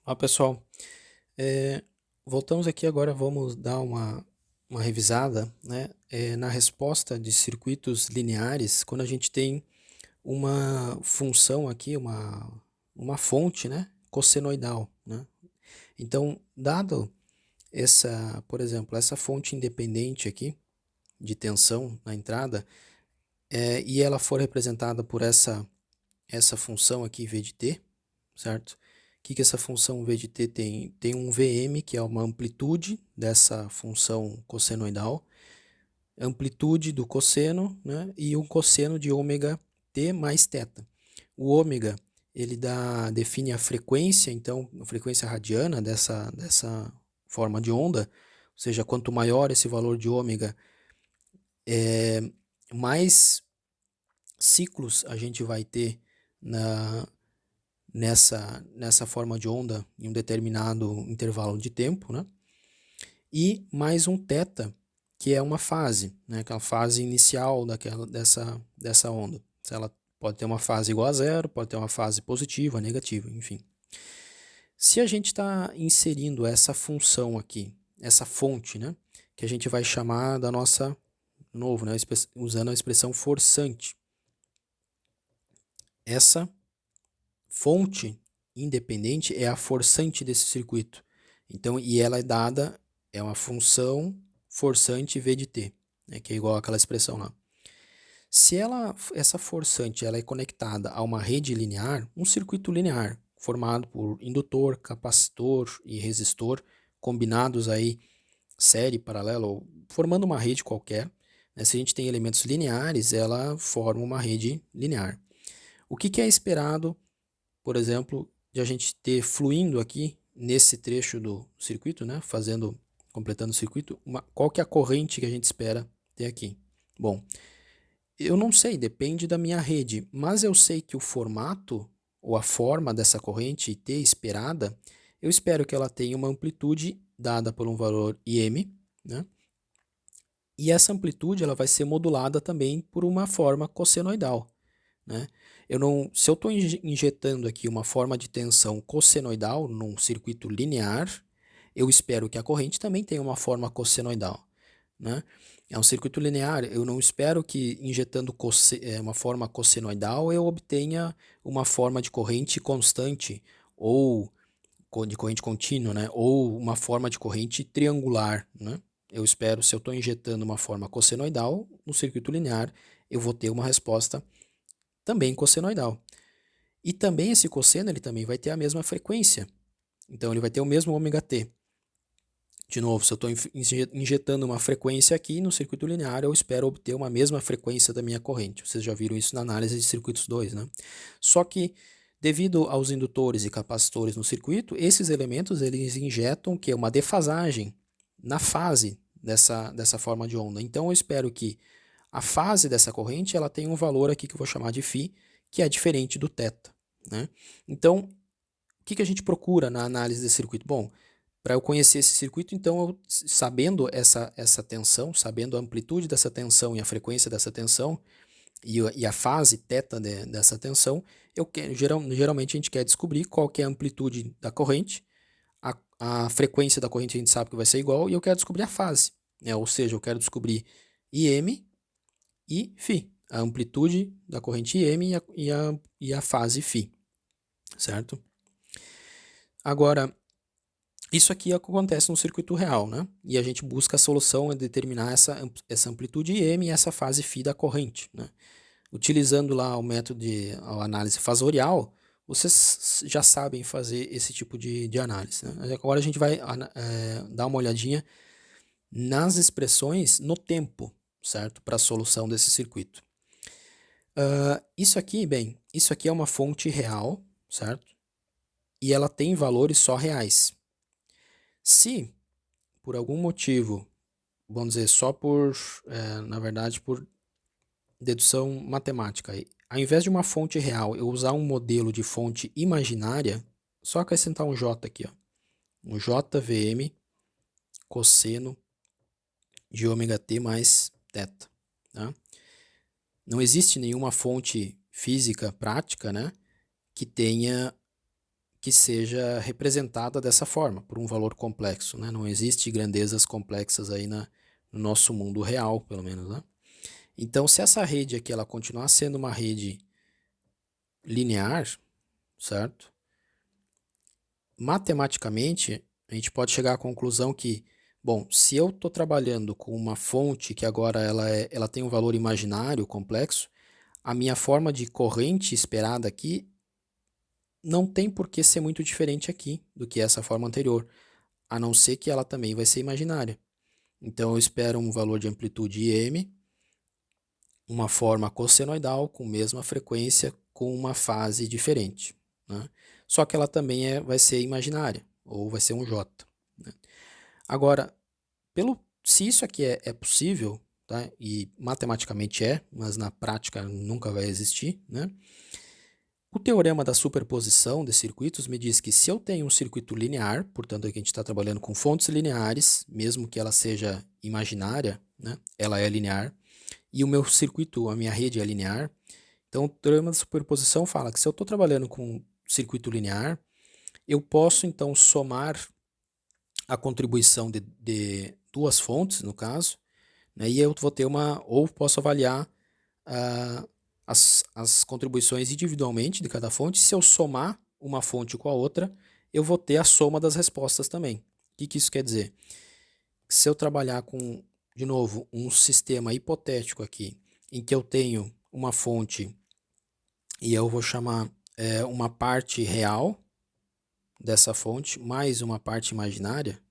Olá pessoal, É, voltamos aqui agora, vamos dar uma revisada, né, na resposta de circuitos lineares, quando a gente tem uma função aqui, uma fonte, né, cossenoidal, né? Então, dado por exemplo, essa fonte independente aqui de tensão na entrada, e ela for representada por essa função aqui v de t, certo? O que essa função v de t tem? Tem um Vm, que é uma amplitude dessa função cossenoidal, amplitude do cosseno, né, e um cosseno de ômega t mais θ. O ômega, ele define a frequência, então, a frequência radiana dessa forma de onda, ou seja, quanto maior esse valor de ômega, mais ciclos a gente vai ter na, nessa forma de onda em um determinado intervalo de tempo, né? E mais um θ, que é uma fase, né? Aquela fase inicial dessa onda. Ela pode ter uma fase igual a zero, pode ter uma fase positiva, negativa, enfim. Se a gente está inserindo essa função aqui, essa fonte, né? Que a gente vai chamar da nossa, novo, né? Usando a expressão forçante. Essa fonte independente é a forçante desse circuito. Então, e ela é uma função forçante V de t, né, que é igual àquela expressão lá. Se essa forçante ela é conectada a uma rede linear, um circuito linear, formado por indutor, capacitor e resistor, combinados aí, série, paralelo, ou formando uma rede qualquer, né, se a gente tem elementos lineares, ela forma uma rede linear. O que é esperado, por exemplo, de a gente ter fluindo aqui nesse trecho do circuito, né, completando o circuito, qual que é a corrente que a gente espera ter aqui? Bom, eu não sei, depende da minha rede, mas eu sei que o formato ou a forma dessa corrente T esperada, eu espero que ela tenha uma amplitude dada por um valor Im, né? E essa amplitude ela vai ser modulada também por uma forma cossenoidal, né? Se eu estou injetando aqui uma forma de tensão cossenoidal num circuito linear, eu espero que a corrente também tenha uma forma cossenoidal, né? É um circuito linear, eu não espero que injetando uma forma cossenoidal eu obtenha uma forma de corrente constante ou de corrente contínua, né? Ou uma forma de corrente triangular, né? Eu espero, se eu estou injetando uma forma cossenoidal no circuito linear, eu vou ter uma resposta também cossenoidal. E também esse cosseno ele também vai ter a mesma frequência. Então ele vai ter o mesmo ômega t. De novo, se eu estou injetando uma frequência aqui no circuito linear, eu espero obter uma mesma frequência da minha corrente. Vocês já viram isso na análise de circuitos 2, né? Só que, devido aos indutores e capacitores no circuito, esses elementos eles injetam que uma defasagem na fase dessa forma de onda. Então eu espero que a fase dessa corrente ela tenha um valor aqui que eu vou chamar de φ, que é diferente do θ, né? Então, o que a gente procura na análise desse circuito? Bom, para eu conhecer esse circuito, então, sabendo essa tensão, sabendo a amplitude dessa tensão e a frequência dessa tensão, e a fase θ dessa tensão, geralmente a gente quer descobrir qual que é a amplitude da corrente, a frequência da corrente a gente sabe que vai ser igual, e eu quero descobrir a fase, né? Ou seja, eu quero descobrir Im e φ, a amplitude da corrente Im e a fase φ, certo? Agora, isso aqui acontece no circuito real, né? E a gente busca a solução é determinar essa amplitude M e essa fase φ da corrente, né? Utilizando lá o método de análise fasorial, vocês já sabem fazer esse tipo de análise, né? Agora a gente vai dar uma olhadinha nas expressões no tempo, certo? Para a solução desse circuito. Isso aqui, bem, isso aqui é uma fonte real, certo? E ela tem valores só reais. Se, por algum motivo, vamos dizer, na verdade, por dedução matemática, ao invés de uma fonte real, eu usar um modelo de fonte imaginária, só acrescentar um J aqui, ó, um JVM cosseno de ômega t mais θ. Tá? Não existe nenhuma fonte física prática, né, que tenha que seja representada dessa forma, por um valor complexo, né? Não existe grandezas complexas aí no nosso mundo real, pelo menos, né? Então, se essa rede aqui ela continuar sendo uma rede linear, certo? Matematicamente, a gente pode chegar à conclusão que, bom, se eu estou trabalhando com uma fonte que agora ela tem um valor imaginário complexo, a minha forma de corrente esperada aqui não tem por que ser muito diferente aqui do que essa forma anterior, a não ser que ela também vai ser imaginária. Então, eu espero um valor de amplitude m, uma forma cossenoidal com mesma frequência, com uma fase diferente, né? Só que ela também vai ser imaginária, ou vai ser um J, né? Agora, se isso aqui é possível, tá? E matematicamente mas na prática nunca vai existir, né? O teorema da superposição de circuitos me diz que se eu tenho um circuito linear, portanto aqui a gente está trabalhando com fontes lineares, mesmo que ela seja imaginária, né? Ela é linear, e o meu circuito, a minha rede é linear. Então, o teorema da superposição fala que se eu estou trabalhando com circuito linear, eu posso, então, somar a contribuição de duas fontes, no caso, né, e eu vou ter ou posso avaliar as contribuições individualmente de cada fonte. Se eu somar uma fonte com a outra, eu vou ter a soma das respostas também. O que isso quer dizer? Se eu trabalhar com, de novo, um sistema hipotético aqui, em que eu tenho uma fonte e eu vou chamar uma parte real dessa fonte mais uma parte imaginária,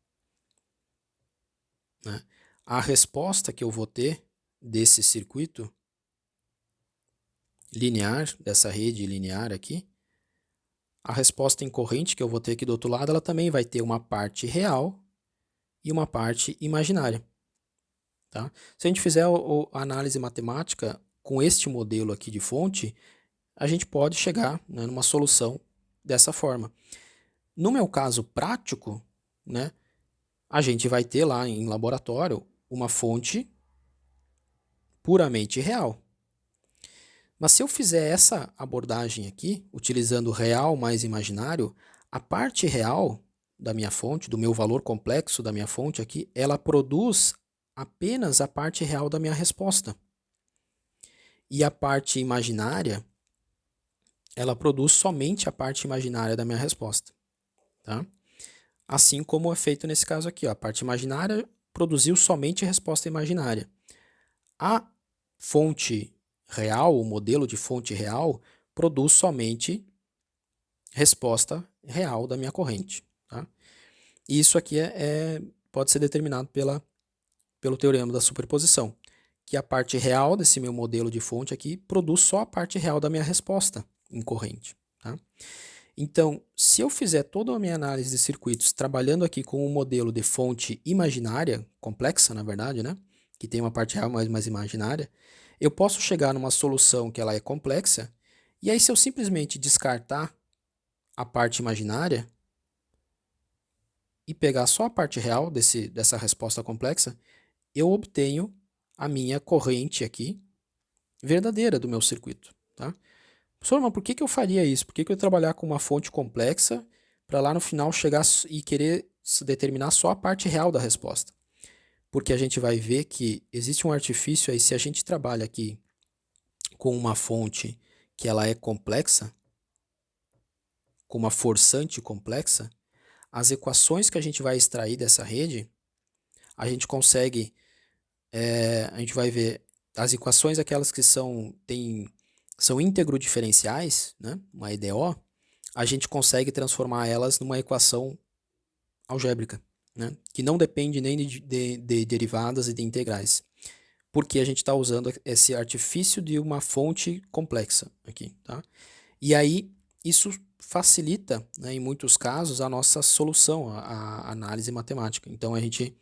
né? A resposta que eu vou ter desse circuito linear, dessa rede linear aqui, a resposta em corrente que eu vou ter aqui do outro lado, ela também vai ter uma parte real e uma parte imaginária, tá? Se a gente fizer a análise matemática com este modelo aqui de fonte, a gente pode chegar, né, numa solução dessa forma. No meu caso prático, né, a gente vai ter lá em laboratório uma fonte puramente real. Mas se eu fizer essa abordagem aqui, utilizando real mais imaginário, a parte real da minha fonte, do meu valor complexo da minha fonte aqui, ela produz apenas a parte real da minha resposta. E a parte imaginária, ela produz somente a parte imaginária da minha resposta, tá? Assim como é feito nesse caso aqui, ó, a parte imaginária produziu somente a resposta imaginária. A fonte real, o modelo de fonte real, produz somente resposta real da minha corrente, tá? E isso aqui pode ser determinado pelo teorema da superposição, que a parte real desse meu modelo de fonte aqui produz só a parte real da minha resposta em corrente, tá? Então, se eu fizer toda a minha análise de circuitos trabalhando aqui com um modelo de fonte imaginária, complexa na verdade, né? Que tem uma parte real mais imaginária, eu posso chegar numa solução que ela é complexa, e aí se eu simplesmente descartar a parte imaginária e pegar só a parte real dessa resposta complexa, eu obtenho a minha corrente aqui verdadeira do meu circuito, tá? Professor, mas por que eu faria isso? Por que eu ia trabalhar com uma fonte complexa para lá no final chegar e querer determinar só a parte real da resposta? Porque a gente vai ver que existe um artifício aí, se a gente trabalha aqui com uma fonte que ela é complexa, com uma forçante complexa, as equações que a gente vai extrair dessa rede, a gente consegue, a gente vai ver as equações, aquelas que são íntegro diferenciais, né, uma EDO, a gente consegue transformar elas numa equação algébrica, né, que não depende nem de derivadas e de integrais, porque a gente está usando esse artifício de uma fonte complexa aqui, tá? E aí isso facilita, né, em muitos casos, a nossa solução, a análise matemática. Então a gente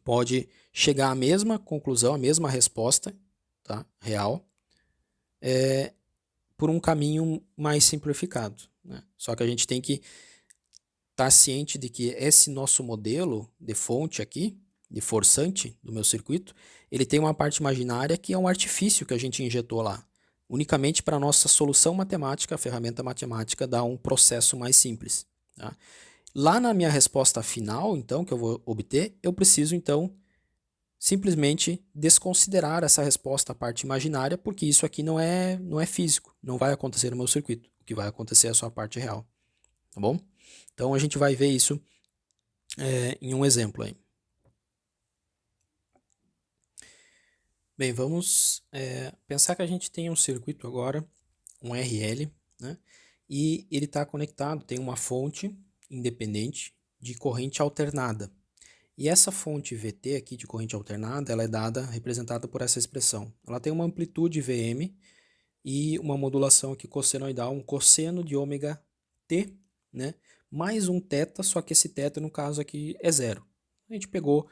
pode chegar à mesma conclusão, à mesma resposta, tá, real, por um caminho mais simplificado, né? Só que a gente tem que estar ciente de que esse nosso modelo de fonte aqui, de forçante do meu circuito, ele tem uma parte imaginária que é um artifício que a gente injetou lá. Unicamente para a nossa solução matemática, a ferramenta matemática dá um processo mais simples. Tá? Lá na minha resposta final, então, que eu vou obter, eu preciso, então, simplesmente desconsiderar essa resposta, a parte imaginária, porque isso aqui não é físico, não vai acontecer no meu circuito. O que vai acontecer é só a parte real. Tá bom? Então, a gente vai ver isso em um exemplo aí. Bem, vamos pensar que a gente tem um circuito agora, um RL, né? E ele está conectado, tem uma fonte independente de corrente alternada. E essa fonte VT aqui de corrente alternada, ela é representada por essa expressão. Ela tem uma amplitude Vm e uma modulação aqui cossenoidal, um cosseno de ômega t, né? Mais um θ, só que esse θ no caso aqui é zero. A gente pegou,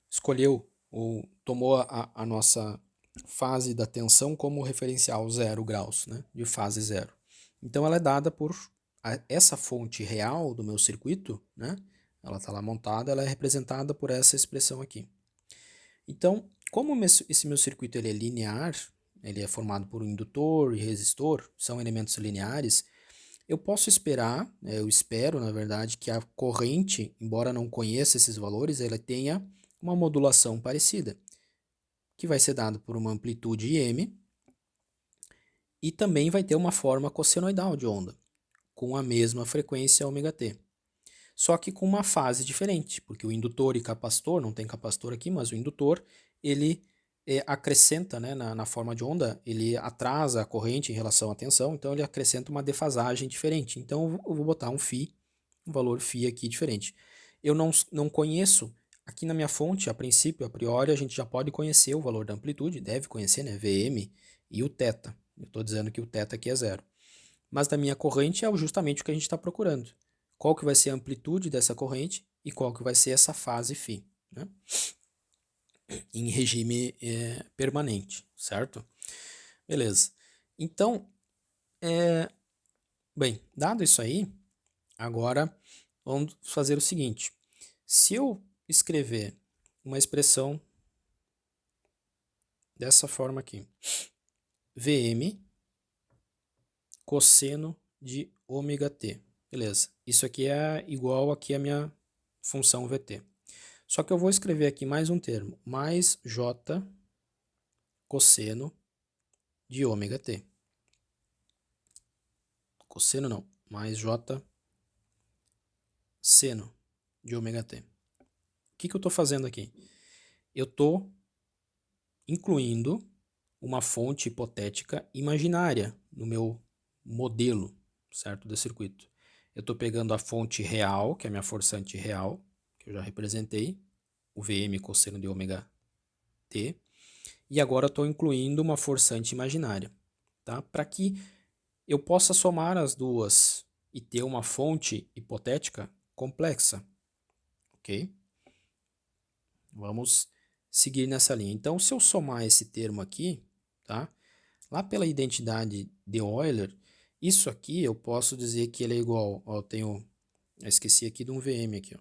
escolheu ou tomou a nossa fase da tensão como referencial 0 graus, né? De fase zero. Então ela é dada por essa fonte real do meu circuito, né? Ela está lá montada, ela é representada por essa expressão aqui. Então, como esse meu circuito ele é linear, ele é formado por um indutor e resistor, são elementos lineares, eu posso esperar, eu espero, na verdade, que a corrente, embora não conheça esses valores, ela tenha uma modulação parecida, que vai ser dada por uma amplitude m, e também vai ter uma forma cossenoidal de onda, com a mesma frequência ômega-t. Só que com uma fase diferente, porque o indutor e capacitor, não tem capacitor aqui, mas o indutor, ele acrescenta, né, na forma de onda, ele atrasa a corrente em relação à tensão, então ele acrescenta uma defasagem diferente. Então eu vou botar um valor φ aqui diferente. Eu não conheço, aqui na minha fonte, a princípio, a priori, a gente já pode conhecer o valor da amplitude, deve conhecer, né, Vm e o θ. Eu estou dizendo que o θ aqui é zero. Mas da minha corrente é justamente o que a gente está procurando. Qual que vai ser a amplitude dessa corrente e qual que vai ser essa fase φ, né? Em regime permanente, certo? Beleza. Então, bem, dado isso aí, agora vamos fazer o seguinte. Se eu escrever uma expressão dessa forma aqui, Vm cosseno de ômega t. Beleza. Isso aqui é igual aqui a minha função Vt. Só que eu vou escrever aqui mais um termo, mais j cosseno de ômega t. Cosseno não, mais j seno de ômega t. O que eu estou fazendo aqui? Eu estou incluindo uma fonte hipotética imaginária no meu modelo, certo, de circuito. Eu estou pegando a fonte real, que é a minha forçante real, que eu já representei, o Vm cosseno de ômega t, e agora estou incluindo uma forçante imaginária, tá? Para que eu possa somar as duas e ter uma fonte hipotética complexa, ok? Vamos seguir nessa linha. Então, se eu somar esse termo aqui, tá? Lá pela identidade de Euler, isso aqui eu posso dizer que ele é igual, ó, eu esqueci aqui de um Vm aqui, ó.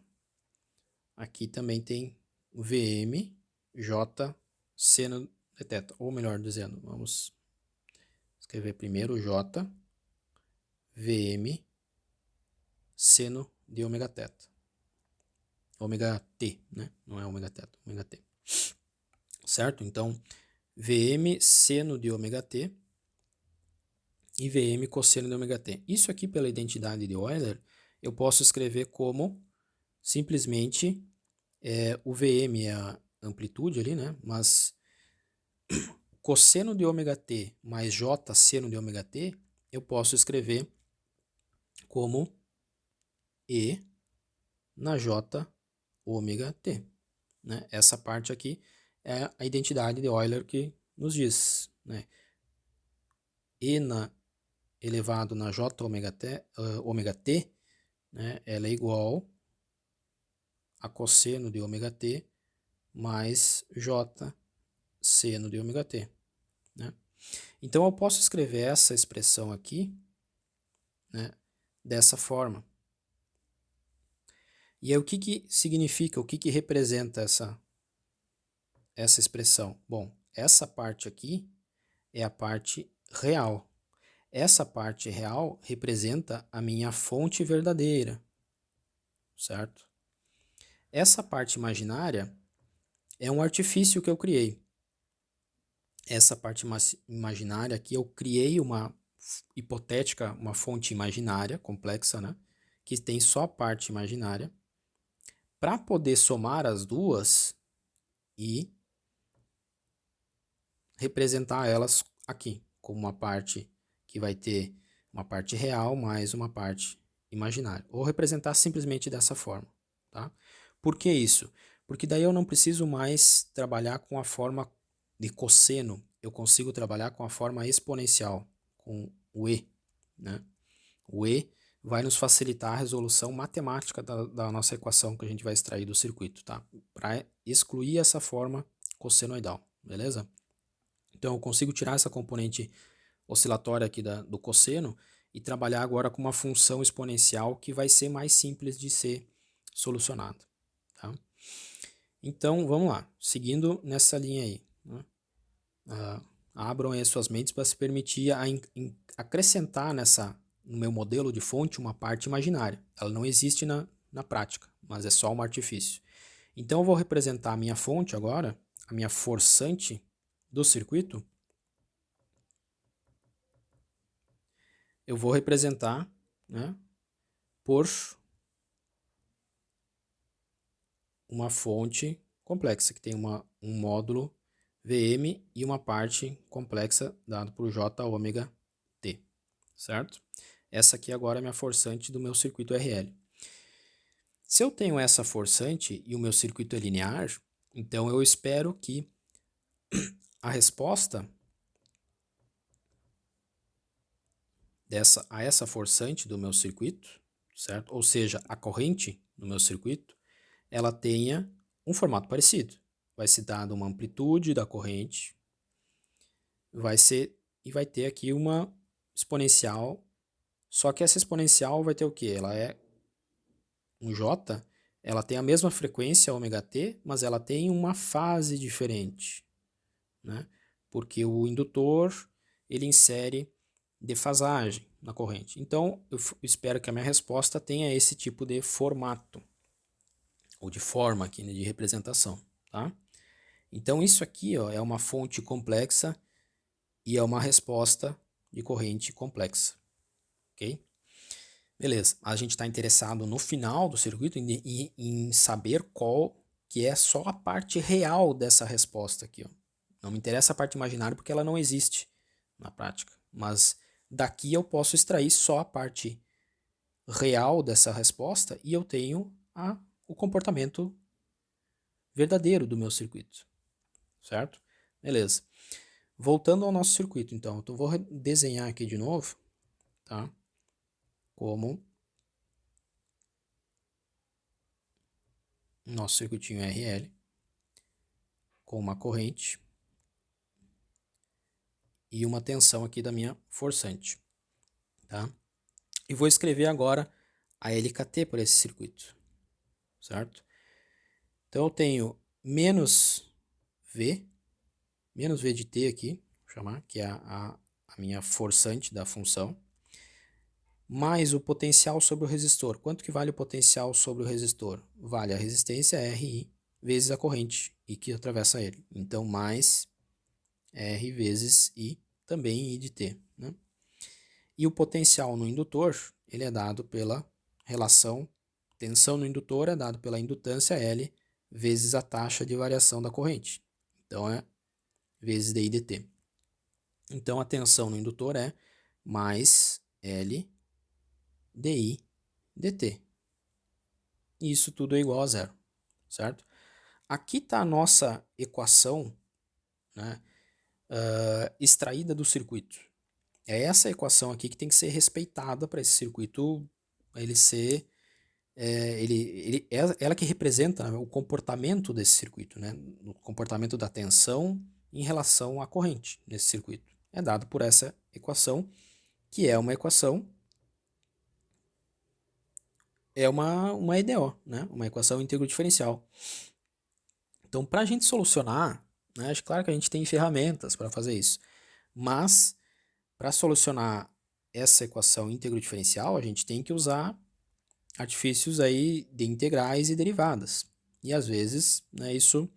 Aqui também tem o Vm, J, seno de θ, ou melhor dizendo, vamos escrever primeiro J, Vm, seno de ômega θ. Ômega t, né? Não é ômega θ, ômega t. Certo? Então, Vm seno de ômega t e Vm cosseno de ômega t. Isso aqui, pela identidade de Euler, eu posso escrever como simplesmente o Vm é a amplitude ali, né? Mas cosseno de ômega t mais j seno de ômega t, eu posso escrever como E na j ômega t. Né? Essa parte aqui é a identidade de Euler que nos diz, né? E elevado na j ômega t, né? Ela é igual a cosseno de ômega t mais j seno de ômega t. Né? Então eu posso escrever essa expressão aqui, né, dessa forma. E aí o que significa, o que representa essa expressão? Bom, essa parte aqui é a parte real. Essa parte real representa a minha fonte verdadeira, certo? Essa parte imaginária é um artifício que eu criei. Essa parte imaginária aqui, eu criei uma hipotética, uma fonte imaginária, complexa, né? Que tem só a parte imaginária, para poder somar as duas e representar elas aqui, como uma parte que vai ter uma parte real mais uma parte imaginária. Ou representar simplesmente dessa forma, tá? Por que isso? Porque daí eu não preciso mais trabalhar com a forma de cosseno, eu consigo trabalhar com a forma exponencial, com o e, né? O e vai nos facilitar a resolução matemática da nossa equação que a gente vai extrair do circuito, tá? Para excluir essa forma cossenoidal, beleza? Então eu consigo tirar essa componente oscilatória aqui do cosseno e trabalhar agora com uma função exponencial que vai ser mais simples de ser solucionada, tá? Então vamos lá, seguindo nessa linha aí, né? Abram aí as suas mentes para se permitir acrescentar no meu modelo de fonte uma parte imaginária. Ela não existe na prática, mas é só um artifício. Então eu vou representar a minha fonte agora, a minha forçante do circuito. Eu vou representar, né, por uma fonte complexa, que tem um módulo Vm e uma parte complexa dado por J ômega T, certo? Essa aqui agora é a minha forçante do meu circuito RL. Se eu tenho essa forçante e o meu circuito é linear, então eu espero que a resposta a essa forçante do meu circuito, certo? Ou seja, a corrente do meu circuito, ela tenha um formato parecido. Vai ser dada uma amplitude da corrente, vai ter aqui uma exponencial, só que essa exponencial vai ter o quê? Ela é um J, ela tem a mesma frequência ômega-t, mas ela tem uma fase diferente, né? Porque o indutor, ele insere defasagem na corrente. Então, eu espero que a minha resposta tenha esse tipo de formato, ou de forma aqui, né, de representação, tá? Então, isso aqui, ó, é uma fonte complexa e é uma resposta de corrente complexa, ok? Beleza, a gente está interessado no final do circuito em saber qual que é só a parte real dessa resposta aqui, ó. Não me interessa a parte imaginária porque ela não existe na prática, mas daqui eu posso extrair só a parte real dessa resposta e eu tenho o comportamento verdadeiro do meu circuito, certo? Beleza. Voltando ao nosso circuito, então, eu vou desenhar aqui de novo, tá? Como nosso circuitinho RL, com uma corrente e uma tensão aqui da minha forçante, tá? E vou escrever agora a LKT por esse circuito, certo? Então eu tenho menos V de T aqui, vou chamar, que é a minha forçante da função, mais o potencial sobre o resistor. Quanto que vale o potencial sobre o resistor? Vale a resistência RI vezes a corrente I que atravessa ele. Então, mais R vezes I, também I de T, né? E o potencial no indutor, ele é dado pela relação tensão no indutor é dado pela indutância L vezes a taxa de variação da corrente. Então, é vezes dI dt. Então, a tensão no indutor é mais L dI dt. E isso tudo é igual a zero, certo? Aqui está a nossa equação, né, extraída do circuito. É essa equação aqui que tem que ser respeitada para esse circuito ele ser ela que representa, né, o comportamento desse circuito, né, o comportamento da tensão em relação à corrente nesse circuito. É dado por essa equação, que é uma equação, é uma EDO, né, uma equação íntegro diferencial. Então, para a gente solucionar, né, claro que a gente tem ferramentas para fazer isso, mas para solucionar essa equação íntegro diferencial, a gente tem que usar artifícios aí de integrais e derivadas. E às vezes, né, isso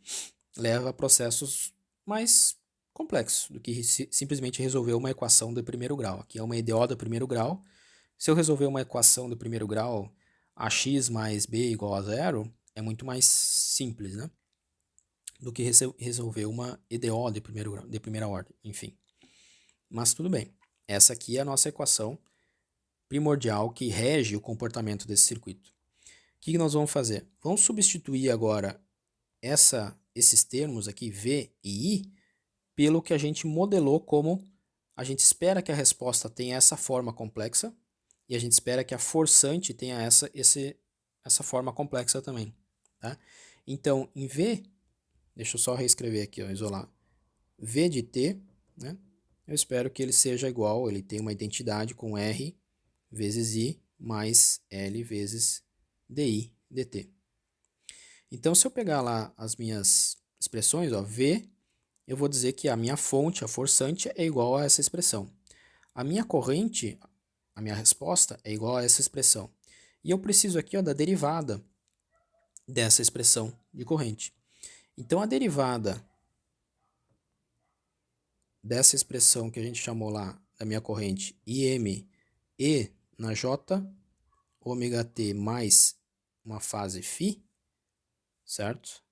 leva a processos mais complexos do que simplesmente resolver uma equação de primeiro grau. Aqui é uma EDO do primeiro grau. Se eu resolver uma equação do primeiro grau, ax mais b igual a zero, é muito mais simples, né? Do que resolver uma EDO de primeiro grau, de primeira ordem, enfim. Mas tudo bem. Essa aqui é a nossa equação primordial que rege o comportamento desse circuito. O que nós vamos fazer? Vamos substituir agora esses termos aqui, V e I, pelo que a gente modelou como a gente espera que a resposta tenha essa forma complexa e a gente espera que a forçante tenha essa forma complexa também. Tá? Então, em V, deixa eu só reescrever aqui, ó, isolar. V de t, né? Eu espero que ele seja igual, ele tenha uma identidade com R vezes I mais L vezes DI dt. Então, se eu pegar lá as minhas expressões, ó, V, eu vou dizer que a minha fonte, a forçante, é igual a essa expressão. A minha corrente, a minha resposta, é igual a essa expressão. E eu preciso aqui, ó, da derivada dessa expressão de corrente. Então, a derivada dessa expressão que a gente chamou lá, da minha corrente, IM e na J, ômega t mais uma fase φ, certo?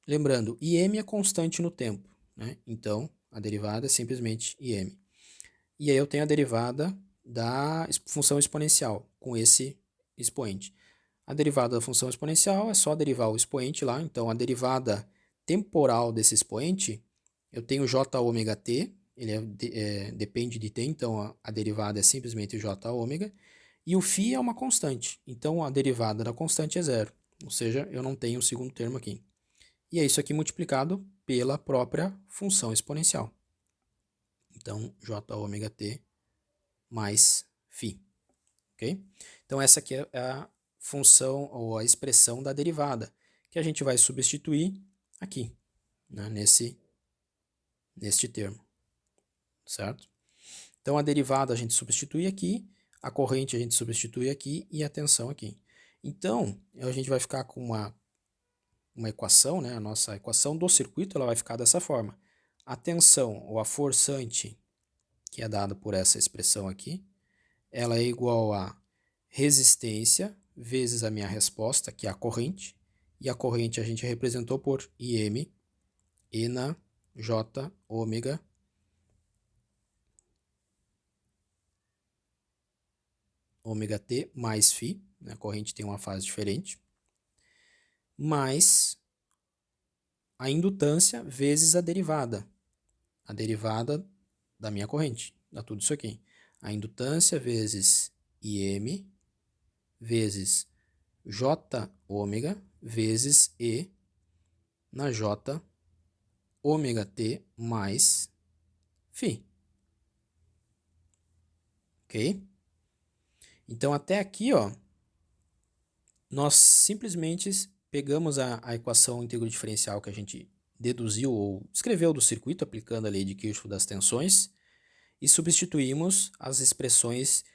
Lembrando, IM é constante no tempo, né? Então, a derivada é simplesmente IM. E aí eu tenho a derivada da função exponencial com esse expoente. A derivada da função exponencial é só derivar o expoente lá. Então, a derivada temporal desse expoente, eu tenho j ômega t, ele depende de t, então a derivada é simplesmente j ômega. E o φ é uma constante, então a derivada da constante é zero. Ou seja, eu não tenho o segundo termo aqui. E é isso aqui multiplicado pela própria função exponencial. Então, j ômega t mais φ. Okay? Então, essa aqui é a função ou a expressão da derivada, que a gente vai substituir aqui, né, neste termo. Certo? Então, a derivada a gente substitui aqui, a corrente a gente substitui aqui e a tensão aqui. Então, a gente vai ficar com uma equação, né, a nossa equação do circuito ela vai ficar dessa forma. A tensão ou a forçante, que é dada por essa expressão aqui, ela é igual a resistência vezes a minha resposta, que é a corrente, e a corrente a gente representou por IM, E na J ômega t mais φ, né? A corrente tem uma fase diferente, mais a indutância vezes a derivada da minha corrente, dá tudo isso aqui. A indutância vezes IM vezes J ômega vezes E na J ômega t mais φ. Ok? Então, até aqui, ó, nós simplesmente pegamos a equação íntegro diferencial que a gente deduziu ou escreveu do circuito, aplicando a lei de Kirchhoff das tensões, e substituímos as expressões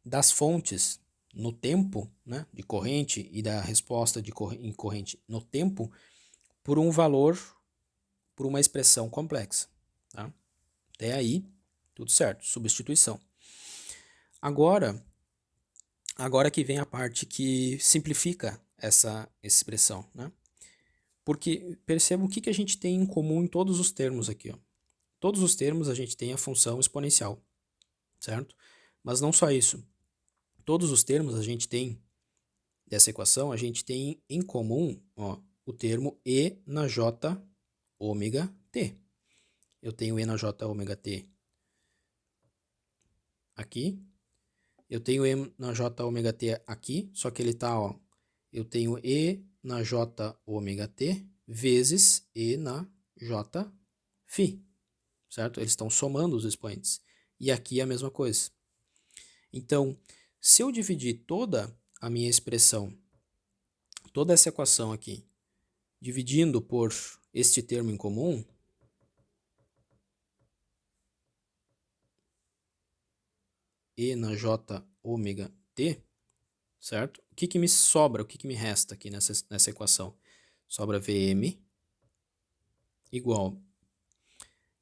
das fontes no tempo, né, de corrente e da resposta em corrente no tempo por um valor, por uma expressão complexa. Tá? Até aí, tudo certo, substituição. Agora que vem a parte que simplifica essa expressão, né? Porque perceba o que a gente tem em comum em todos os termos aqui, ó. Todos os termos a gente tem a função exponencial, certo? Mas não só isso. Todos os termos a gente tem dessa equação, a gente tem em comum, ó, o termo E na J ômega t. Eu tenho E na J ômega t aqui. Eu tenho E na J ômega t aqui, só que ele tá, ó. Eu tenho E na J ômega t vezes E na J φ, certo? Eles estão somando os expoentes. E aqui é a mesma coisa. Então, se eu dividir toda a minha expressão, toda essa equação aqui, dividindo por este termo em comum, E na J ômega T, certo? O que me sobra, o que me resta aqui nessa equação? Sobra Vm igual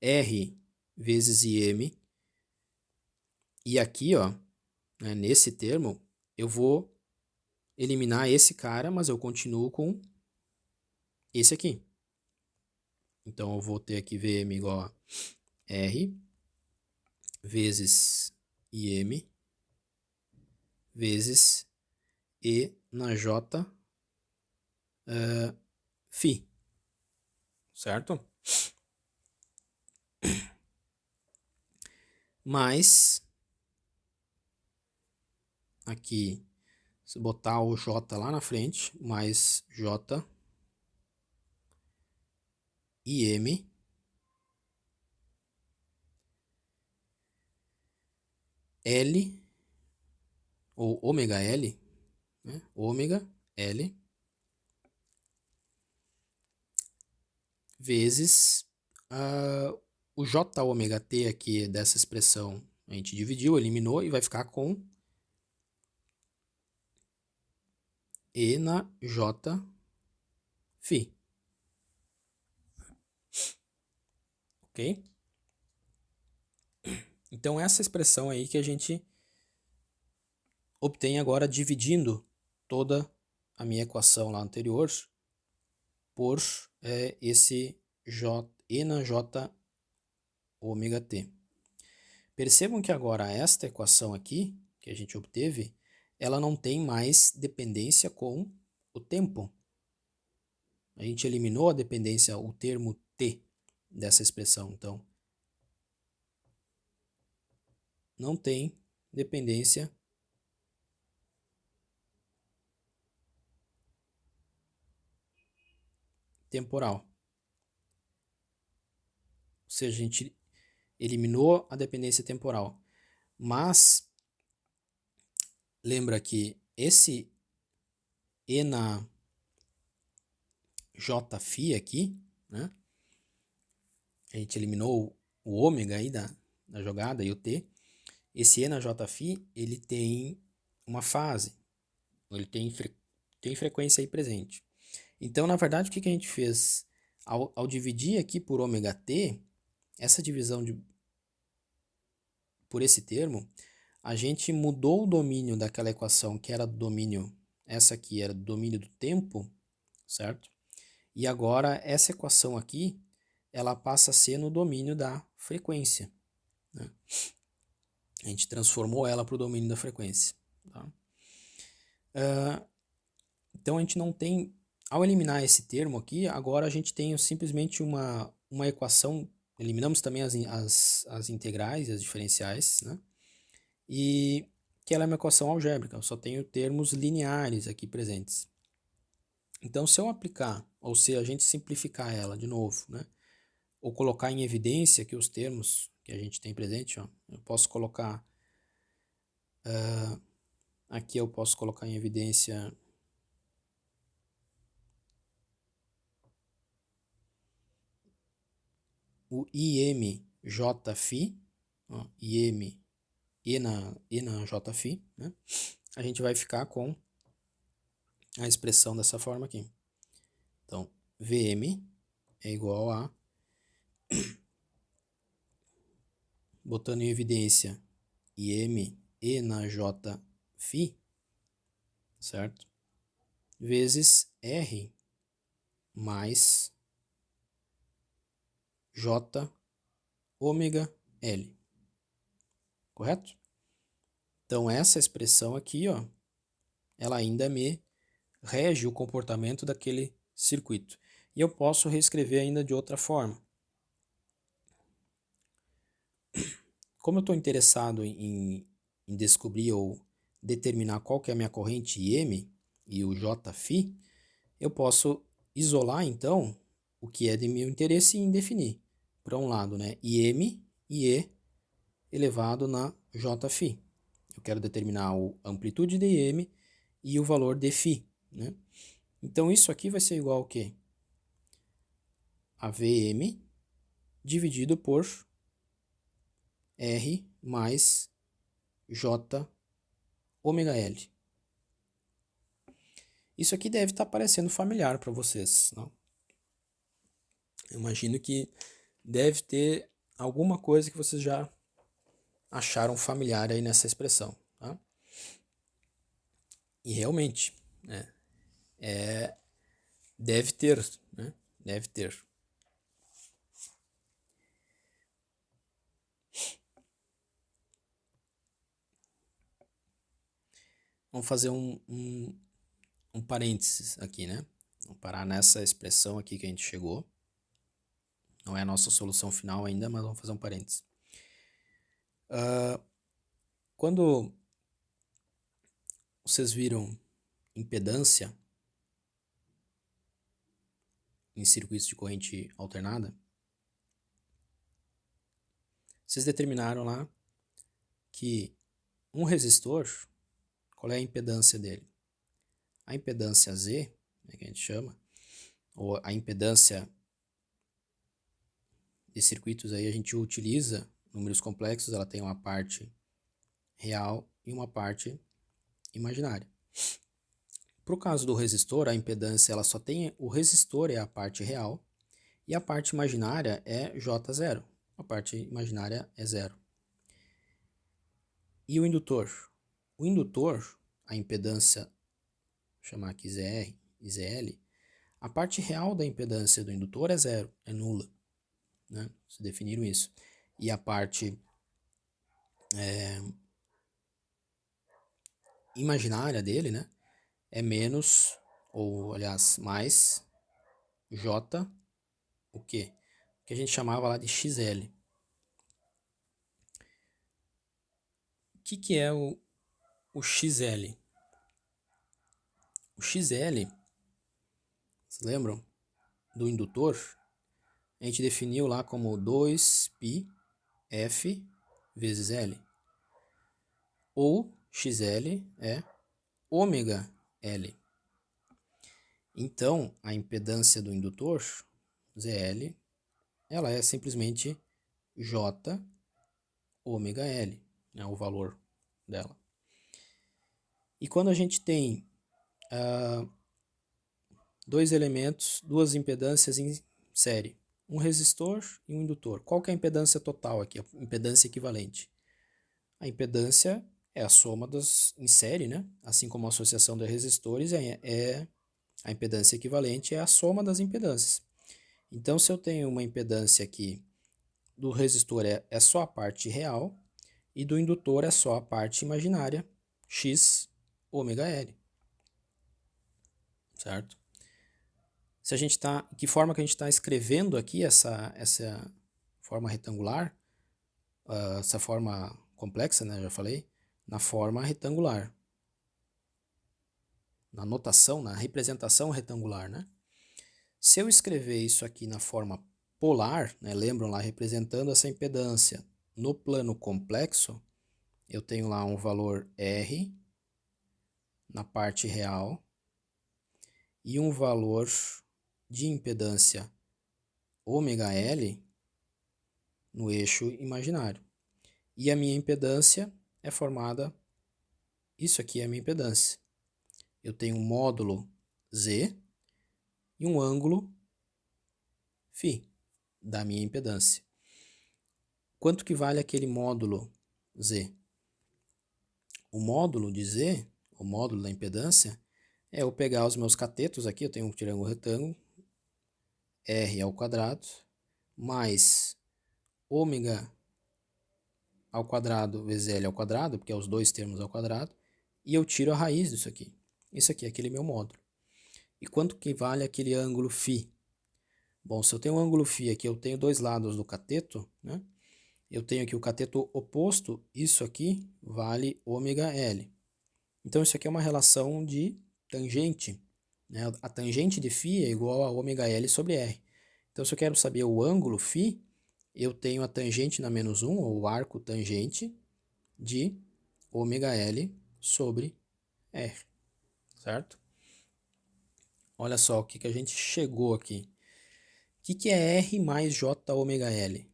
R vezes Im, e aqui, ó, né, nesse termo, eu vou eliminar esse cara, mas eu continuo com esse aqui. Então, eu vou ter aqui Vm igual a R vezes Im vezes E na J Φ, certo? Mais, aqui, se botar o J lá na frente, mais J Im L, ou ômega L, né? Ômega L vezes o J ômega T aqui dessa expressão. A gente dividiu, eliminou e vai ficar com E na J Φ. Ok? Então, essa expressão aí que a gente obtém agora dividindo toda a minha equação lá anterior por esse E na J ômega T. Percebam que agora esta equação aqui, que a gente obteve, ela não tem mais dependência com o tempo. A gente eliminou a dependência, o termo T dessa expressão, então não tem dependência temporal. Ou seja, a gente eliminou a dependência temporal. Mas lembra que esse E na Jφ aqui, né? A gente eliminou o ômega aí da jogada e o T. Esse E na Jφ, ele tem uma fase, ele tem frequência aí presente. Então, na verdade, o que a gente fez? Ao dividir aqui por ômega T, essa divisão por esse termo, a gente mudou o domínio daquela equação que era do domínio, essa aqui era do domínio do tempo, certo? E agora essa equação aqui, ela passa a ser no domínio da frequência, né? A gente transformou ela para o domínio da frequência. Tá? Então a gente não tem, ao eliminar esse termo aqui, agora a gente tem simplesmente uma equação, eliminamos também as integrais e as diferenciais, né? E que ela é uma equação algébrica, eu só tenho termos lineares aqui presentes. Então, se eu aplicar, ou se a gente simplificar ela de novo, né? Ou colocar em evidência aqui os termos que a gente tem presente, ó, eu posso colocar, aqui eu posso colocar em evidência o IMJφ, ó, IM e na Jφ, né? A gente vai ficar com a expressão dessa forma aqui. Então, Vm é igual a, botando em evidência Im e na Jφ, certo? Vezes R mais J ômega L, correto? Então, essa expressão aqui, ó, ela ainda me rege o comportamento daquele circuito. E eu posso reescrever ainda de outra forma. Como eu estou interessado em descobrir ou determinar qual que é a minha corrente IM e o Jφ, eu posso isolar, então, o que é de meu interesse em definir. Para um lado, né, IM e E elevado na Jφ. Eu quero determinar a amplitude de IM e o valor de φ, né? Então, isso aqui vai ser igual ao quê? A Vm dividido por R mais J ômega L. Isso aqui deve estar parecendo familiar para vocês, não? Eu imagino que deve ter alguma coisa que vocês já acharam familiar aí nessa expressão, tá? E realmente, né, deve ter, né? Deve ter. Vamos fazer um parênteses aqui, né? Vamos parar nessa expressão aqui que a gente chegou. Não é a nossa solução final ainda, mas vamos fazer um parênteses. Quando vocês viram impedância em circuitos de corrente alternada, vocês determinaram lá que um resistor, qual é a impedância dele? A impedância Z, né, que a gente chama, ou a impedância de circuitos aí a gente utiliza números complexos, ela tem uma parte real e uma parte imaginária. Para o caso do resistor, a impedância ela só tem o resistor é a parte real e a parte imaginária é J0. A parte imaginária é zero. E o indutor? O indutor, a impedância, vou chamar aqui ZR e ZL, a parte real da impedância do indutor é zero, é nula, né? Se definiram isso. E a parte imaginária dele, né, é menos, ou aliás, mais J, o quê? Que a gente chamava lá de XL. O que é o XL? O XL, vocês lembram? Do indutor, a gente definiu lá como 2πf vezes L. Ou XL é ômega L. Então, a impedância do indutor, ZL, ela é simplesmente J ômega L, né, o valor dela. E quando a gente tem dois elementos, duas impedâncias em série, um resistor e um indutor, qual que é a impedância total aqui, a impedância equivalente? A impedância é a soma das em série, né? Assim como a associação de resistores a impedância equivalente é a soma das impedâncias. Então, se eu tenho uma impedância aqui do resistor é só a parte real e do indutor é só a parte imaginária, x ômega L, certo? Se a gente tá, que forma que a gente está escrevendo aqui essa forma retangular, essa forma complexa, né, já falei, na forma retangular, na notação, na representação retangular, né? Se eu escrever isso aqui na forma polar, né, lembram lá, representando essa impedância no plano complexo, eu tenho lá um valor R na parte real e um valor de impedância ômega L no eixo imaginário. E a minha impedância é formada, isso aqui é a minha impedância. Eu tenho um módulo Z e um ângulo φ da minha impedância. Quanto que vale aquele módulo Z? O módulo de Z, o módulo da impedância, é eu pegar os meus catetos aqui, eu tenho um triângulo retângulo, R ao quadrado, mais ômega ao quadrado vezes L ao quadrado, porque é os dois termos ao quadrado, e eu tiro a raiz disso aqui. Isso aqui é aquele meu módulo. E quanto que vale aquele ângulo φ? Bom, se eu tenho um ângulo φ aqui, eu tenho dois lados do cateto, né? Eu tenho aqui o cateto oposto, isso aqui vale ômega L. Então, isso aqui é uma relação de tangente, né? A tangente de φ é igual a ômega L sobre R. Então, se eu quero saber o ângulo φ, eu tenho a tangente na menos 1, ou o arco tangente, de ômega L sobre R, certo? Olha só o que a gente chegou aqui. O que é R mais J ômega L?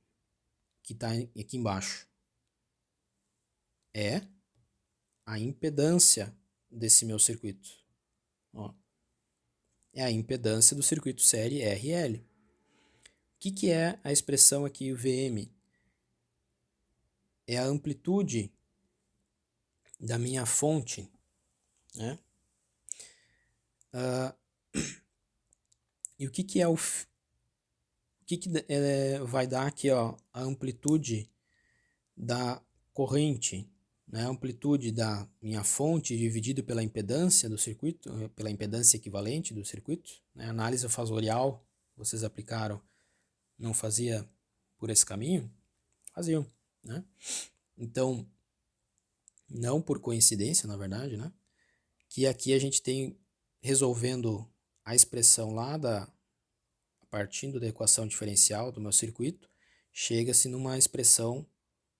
Que está aqui embaixo. É a impedância desse meu circuito. Ó, é a impedância do circuito série RL. O que é a expressão aqui, o VM? É a amplitude da minha fonte, né? E o que é o que vai dar aqui, ó, a amplitude da corrente, né? A amplitude da minha fonte dividido pela impedância do circuito, pela impedância equivalente do circuito, né? Análise fasorial, vocês aplicaram, não fazia por esse caminho? Faziam, né? Então, não por coincidência, na verdade, né? Que aqui a gente tem, resolvendo a expressão lá partindo da equação diferencial do meu circuito, chega-se numa expressão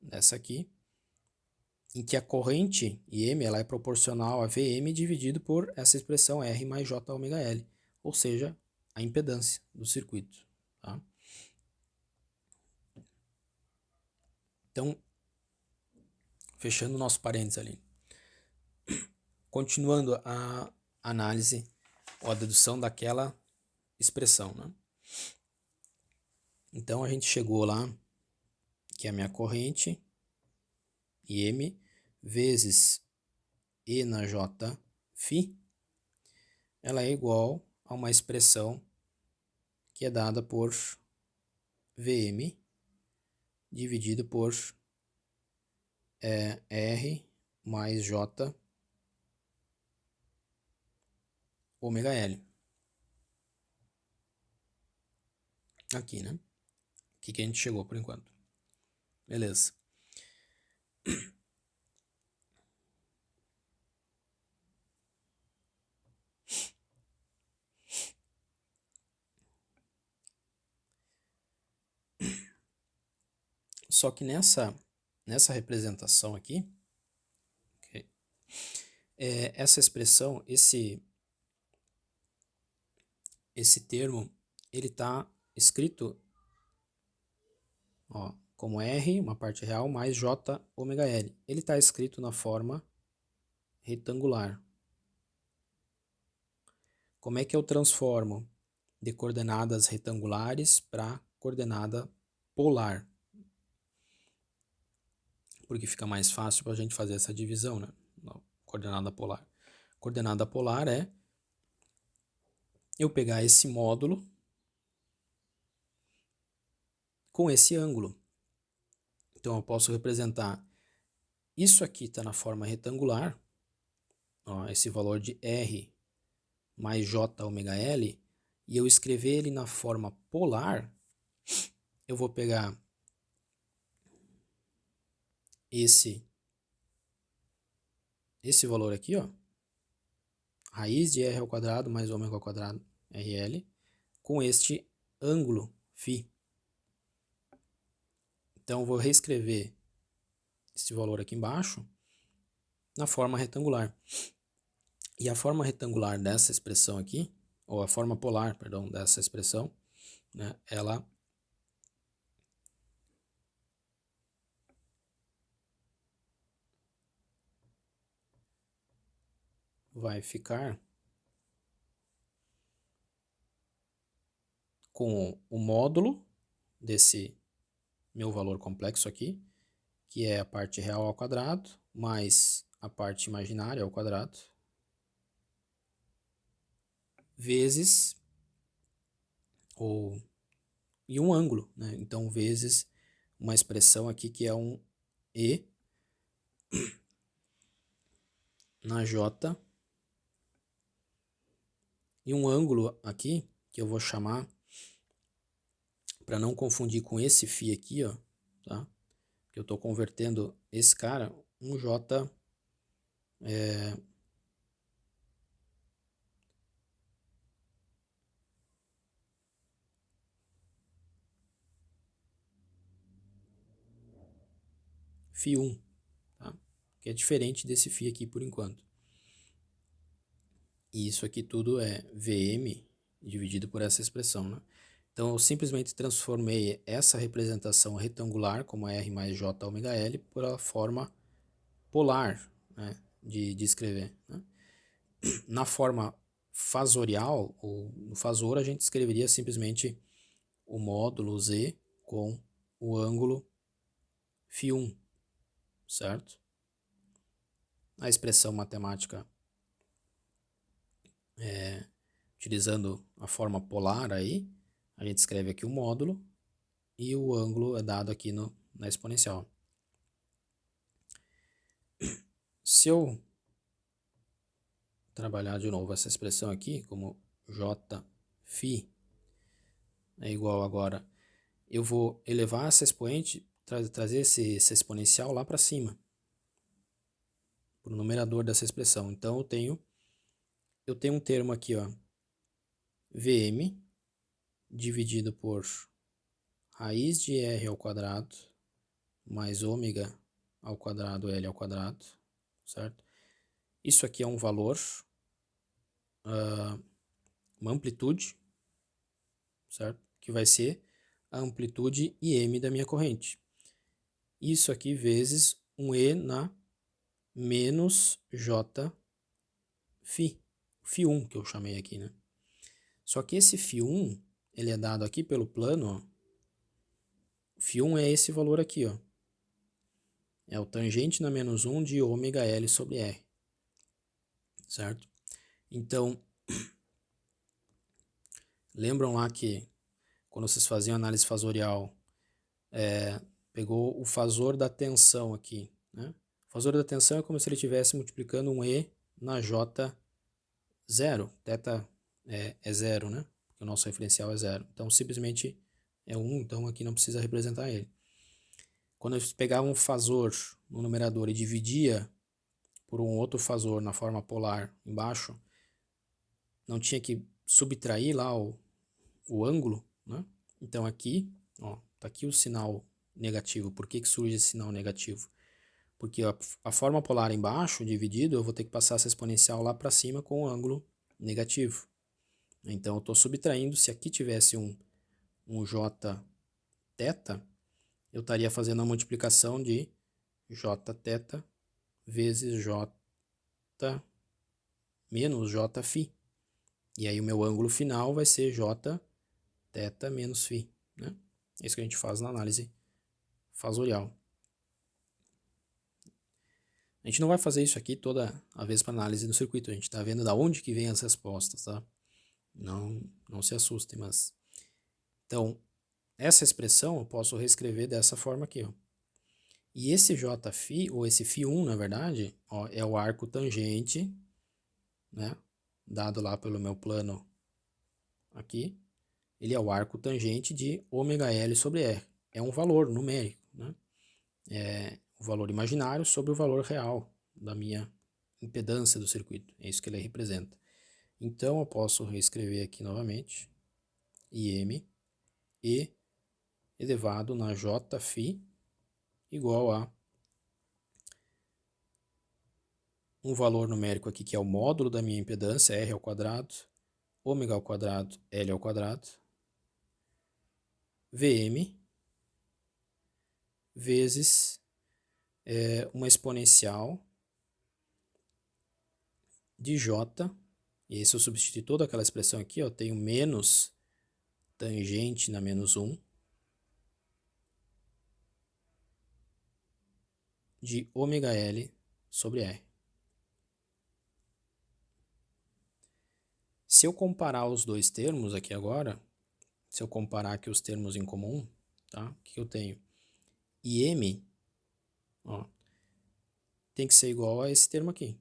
dessa aqui, em que a corrente IM ela é proporcional a VM dividido por essa expressão R mais J ômega L, ou seja, a impedância do circuito. Tá? Então, fechando o nosso parênteses ali. Continuando a análise ou a dedução daquela expressão. Né? Então, a gente chegou lá, que é a minha corrente, IM, vezes E na J φ, ela é igual a uma expressão que é dada por VM dividido por R mais J ômega L. Aqui, né? Aqui que a gente chegou por enquanto. Beleza. Só que nessa representação aqui, okay, essa expressão, esse termo, ele está escrito, ó, como R, uma parte real, mais J ômega L. Ele está escrito na forma retangular. Como é que eu transformo de coordenadas retangulares para coordenada polar? Porque fica mais fácil para a gente fazer essa divisão, né? Coordenada polar. Coordenada polar é eu pegar esse módulo com esse ângulo. Então eu posso representar isso aqui está na forma retangular, ó, esse valor de R mais J ômega L, e eu escrever ele na forma polar, eu vou pegar esse valor aqui, ó, raiz de R ao quadrado mais ômega ao quadrado RL, com este ângulo φ. Então eu vou reescrever esse valor aqui embaixo na forma retangular. E a forma retangular dessa expressão aqui, ou a forma polar, perdão, dessa expressão, né, ela vai ficar com o módulo desse meu valor complexo aqui, que é a parte real ao quadrado, mais a parte imaginária ao quadrado, vezes, e um ângulo, né? Então, vezes uma expressão aqui que é um E na J, e um ângulo aqui, que eu vou chamar, para não confundir com esse φ aqui, ó, tá? Que eu estou convertendo esse cara, um J φ1, tá? Que é diferente desse φ aqui por enquanto. E isso aqui tudo é VM dividido por essa expressão, né? Então, eu simplesmente transformei essa representação retangular, como R mais J ômega L, por a forma polar, né? de escrever, né? Na forma fasorial, ou no fasor, a gente escreveria simplesmente o módulo Z com o ângulo φ1, certo? A expressão matemática, utilizando a forma polar aí, a gente escreve aqui o módulo e o ângulo é dado aqui na exponencial. Se eu trabalhar de novo essa expressão aqui, como jφ é igual agora, eu vou elevar essa expoente, trazer essa exponencial lá para cima, para o numerador dessa expressão. Então eu tenho um termo aqui, ó, Vm dividido por raiz de r ao quadrado mais ômega ao quadrado L ao quadrado, certo? Isso aqui é um valor, uma amplitude, certo? Que vai ser a amplitude IM da minha corrente. Isso aqui vezes um E na menos J φ1 que eu chamei aqui, né? Só que esse φ1, ele é dado aqui pelo plano, ó. φ1 é esse valor aqui, ó. É o tangente na menos 1 de ômega L sobre R, certo? Então, lembram lá que quando vocês faziam análise fasorial, pegou o fasor da tensão aqui, né? O fasor da tensão é como se ele estivesse multiplicando um E na J zero. Θ é zero, né? Porque o nosso referencial é zero. Então, simplesmente é 1, então aqui não precisa representar ele. Quando eu pegava um fasor no numerador e dividia por um outro fasor na forma polar embaixo, não tinha que subtrair lá o ângulo, né? Então aqui, ó, tá aqui o sinal negativo. Por que surge esse sinal negativo? Porque a forma polar embaixo, dividido, eu vou ter que passar essa exponencial lá para cima com o ângulo negativo. Então eu estou subtraindo. Se aqui tivesse um Jθ, eu estaria fazendo a multiplicação de Jθ vezes J menos Jφ. E aí o meu ângulo final vai ser Jθ menos φ, né? É isso que a gente faz na análise fasorial. A gente não vai fazer isso aqui toda a vez para análise do circuito. A gente está vendo da onde que vem as respostas, tá? Não se assustem, mas... Então, essa expressão eu posso reescrever dessa forma aqui, ó. E esse Jφ, ou esse φ1, na verdade, ó, é o arco tangente, né? Dado lá pelo meu plano aqui. Ele é o arco tangente de ômega L sobre R. É um valor numérico, né? É o valor imaginário sobre o valor real da minha impedância do circuito. É isso que ele representa. Então, eu posso reescrever aqui novamente. IM E elevado na Jφ igual a um valor numérico aqui que é o módulo da minha impedância, R ao quadrado, ômega ao quadrado, L ao quadrado, Vm vezes uma exponencial de J, e se eu substituir toda aquela expressão aqui, eu tenho menos tangente na menos 1 de ômega L sobre R. Se eu comparar os dois termos aqui agora, se eu comparar aqui os termos em comum, tá? O que eu tenho? IM, ó, tem que ser igual a esse termo aqui.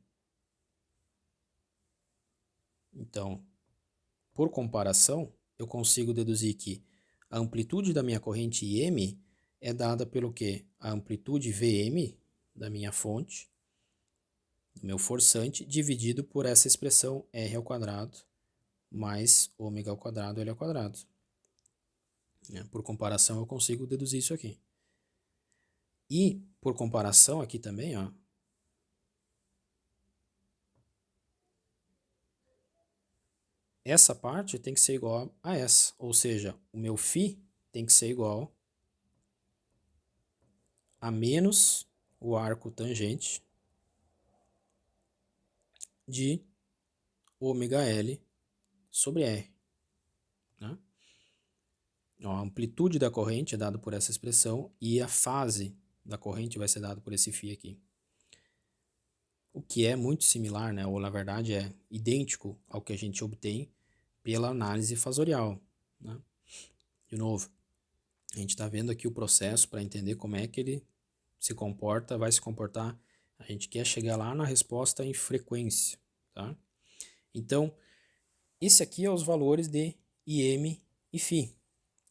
Então, por comparação, eu consigo deduzir que a amplitude da minha corrente IM é dada pelo quê? A amplitude Vm da minha fonte, do meu forçante, dividido por essa expressão R ao quadrado mais ômega ao quadrado L ao quadrado. Por comparação, eu consigo deduzir isso aqui. E, por comparação, aqui também, ó, essa parte tem que ser igual a essa, ou seja, o meu φ tem que ser igual a menos o arco tangente de ômega L sobre R. Né? Ó, a amplitude da corrente é dada por essa expressão e a fase da corrente vai ser dada por esse φ aqui. O que é muito similar, né, ou na verdade é idêntico ao que a gente obtém pela análise fasorial. Né? De novo, a gente está vendo aqui o processo para entender como é que ele se comporta, vai se comportar. A gente quer chegar lá na resposta em frequência. Tá? Então, esse aqui é os valores de IM e φ.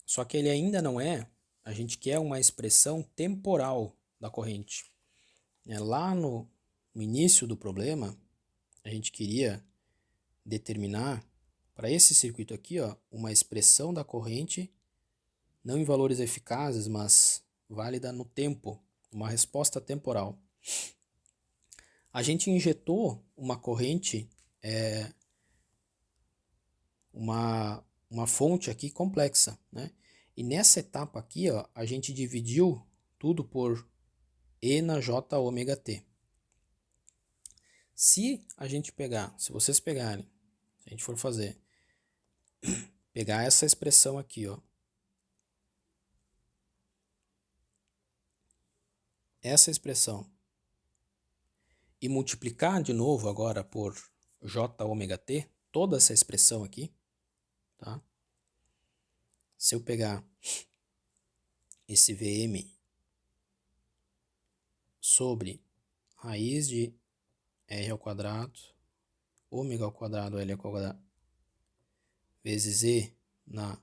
Só que ele ainda não é, a gente quer uma expressão temporal da corrente. Lá no início do problema, a gente queria determinar para esse circuito aqui, ó, uma expressão da corrente, não em valores eficazes, mas válida no tempo, uma resposta temporal. A gente injetou uma corrente, uma fonte aqui complexa, né? E nessa etapa aqui, ó, a gente dividiu tudo por E na J ômega T. Se a gente pegar, se vocês pegarem, se a gente for pegar essa expressão aqui, ó, essa expressão, e multiplicar de novo agora por J ômega T, toda essa expressão aqui, tá? Se eu pegar esse Vm sobre raiz de R ao quadrado, ômega ao quadrado, L ao quadrado, vezes E na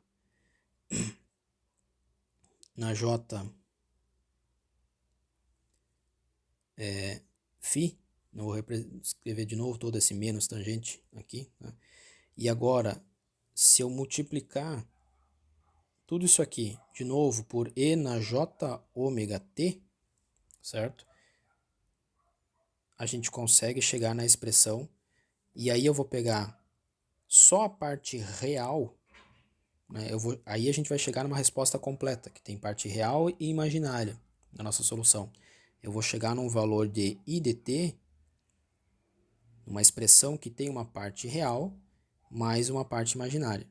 J φ, não vou escrever de novo todo esse menos tangente aqui, né? E agora, se eu multiplicar tudo isso aqui de novo por E na J ômega T, certo? A gente consegue chegar na expressão, e aí eu vou pegar só a parte real, né? Aí a gente vai chegar numa resposta completa, que tem parte real e imaginária na nossa solução. Eu vou chegar num valor de I dt, uma expressão que tem uma parte real mais uma parte imaginária.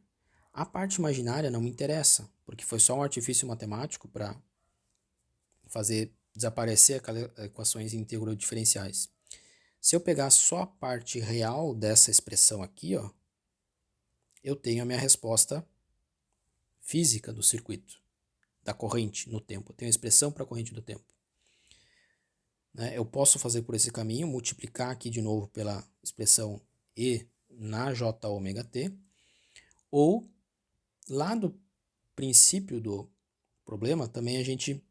A parte imaginária não me interessa, porque foi só um artifício matemático para fazer desaparecer aquelas equações integro-diferenciais. Se eu pegar só a parte real dessa expressão aqui, ó, eu tenho a minha resposta física do circuito, da corrente no tempo. Eu tenho a expressão para a corrente do tempo. Eu posso fazer por esse caminho, multiplicar aqui de novo pela expressão E na J ômega T, ou lá do princípio do problema, também a gente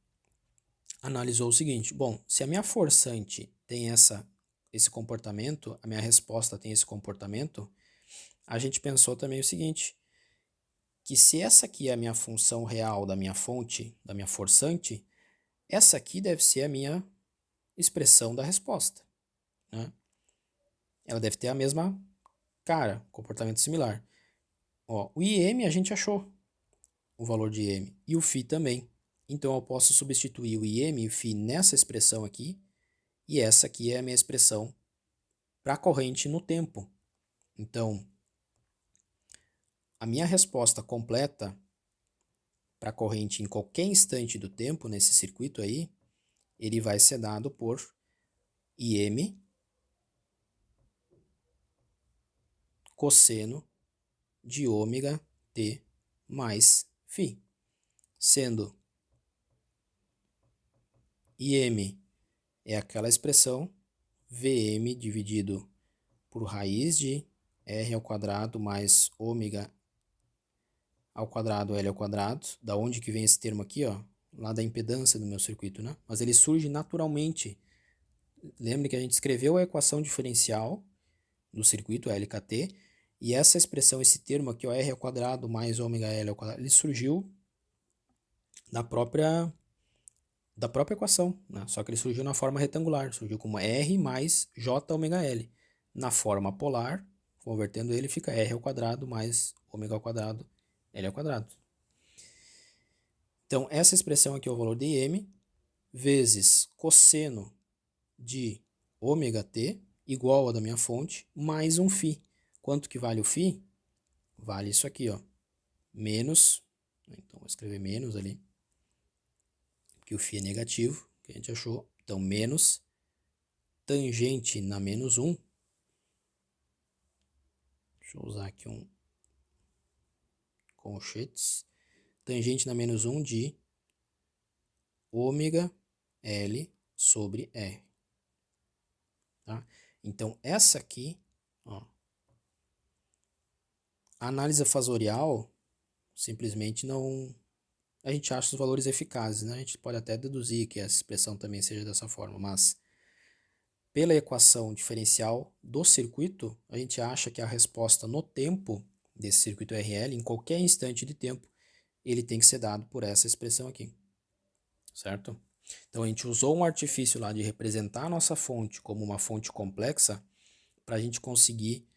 analisou o seguinte: bom, se a minha forçante tem esse comportamento, a minha resposta tem esse comportamento, a gente pensou também o seguinte, que se essa aqui é a minha função real da minha fonte, da minha forçante, essa aqui deve ser a minha expressão da resposta. Né? Ela deve ter a mesma cara, comportamento similar. Ó, o IM a gente achou o valor de IM e o φ também. Então eu posso substituir o IM e o φ nessa expressão aqui, e essa aqui é a minha expressão para a corrente no tempo. Então, a minha resposta completa para a corrente em qualquer instante do tempo nesse circuito aí, ele vai ser dado por IM cosseno de ômega t mais φ, sendo IM é aquela expressão Vm dividido por raiz de R ao quadrado mais ômega ao quadrado L ao quadrado. Da onde que vem esse termo aqui, ó? Lá da impedância do meu circuito, né? Mas ele surge naturalmente. Lembre que a gente escreveu a equação diferencial do circuito, a LKT, e essa expressão, esse termo aqui, ó, R ao quadrado mais ômega L ao quadrado, ele surgiu da própria equação, né? Só que ele surgiu na forma retangular, surgiu como R mais J ômega L. Na forma polar, convertendo ele, fica R ao quadrado mais ômega ao quadrado L ao quadrado. Então, essa expressão aqui é o valor de IM, vezes cosseno de ômega t, igual a da minha fonte, mais um φ. Quanto que vale o φ? Vale isso aqui, ó, menos, então vou escrever menos ali, porque o φ é negativo, que a gente achou, então menos tangente na menos 1, deixa eu usar aqui um colchetes, tangente na menos 1 de ômega L sobre R. Tá? Então, essa aqui, ó, a análise fasorial, simplesmente não... A gente acha os valores eficazes, né? A gente pode até deduzir que essa expressão também seja dessa forma, mas pela equação diferencial do circuito, a gente acha que a resposta no tempo desse circuito RL, em qualquer instante de tempo, ele tem que ser dado por essa expressão aqui, certo? Então a gente usou um artifício lá de representar a nossa fonte como uma fonte complexa para a gente conseguir,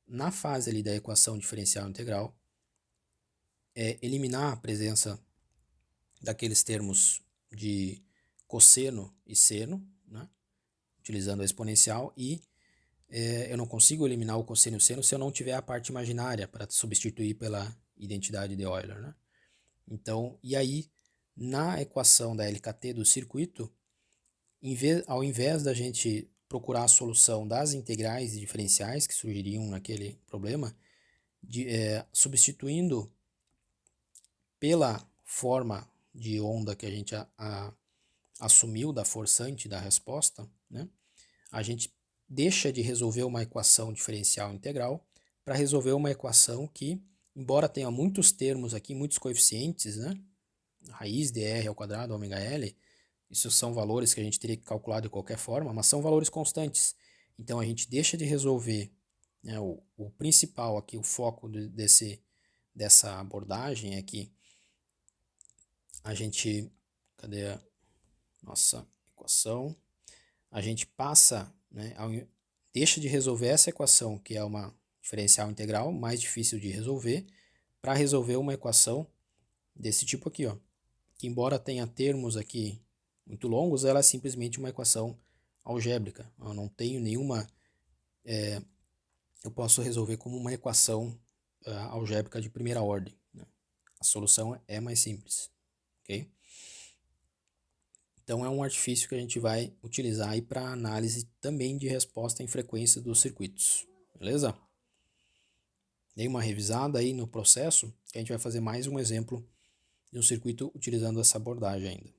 na fase ali da equação diferencial integral, eliminar a presença daqueles termos de cosseno e seno, né, utilizando a exponencial, e eu não consigo eliminar o cosseno e o seno se eu não tiver a parte imaginária para substituir pela identidade de Euler, né? Então, e aí, na equação da LKT do circuito, ao invés da gente procurar a solução das integrais e diferenciais que surgiriam naquele problema, substituindo pela forma de onda que a gente assumiu da forçante da resposta, né, a gente deixa de resolver uma equação diferencial integral para resolver uma equação que, embora tenha muitos termos aqui, muitos coeficientes, né, raiz de r ao quadrado, ômega L, isso são valores que a gente teria que calcular de qualquer forma, mas são valores constantes. Então a gente deixa de resolver, né, o principal aqui, o foco dessa abordagem é que a gente, cadê a nossa equação? A gente passa, né, deixa de resolver essa equação, que é uma diferencial integral, mais difícil de resolver, para resolver uma equação desse tipo aqui, ó, que embora tenha termos aqui muito longos, ela é simplesmente uma equação algébrica. Eu não tenho nenhuma... eu posso resolver como uma equação algébrica de primeira ordem, né? A solução é mais simples, ok? Então é um artifício que a gente vai utilizar aí para análise também de resposta em frequência dos circuitos, beleza? Dei uma revisada aí no processo, que a gente vai fazer mais um exemplo de um circuito utilizando essa abordagem ainda.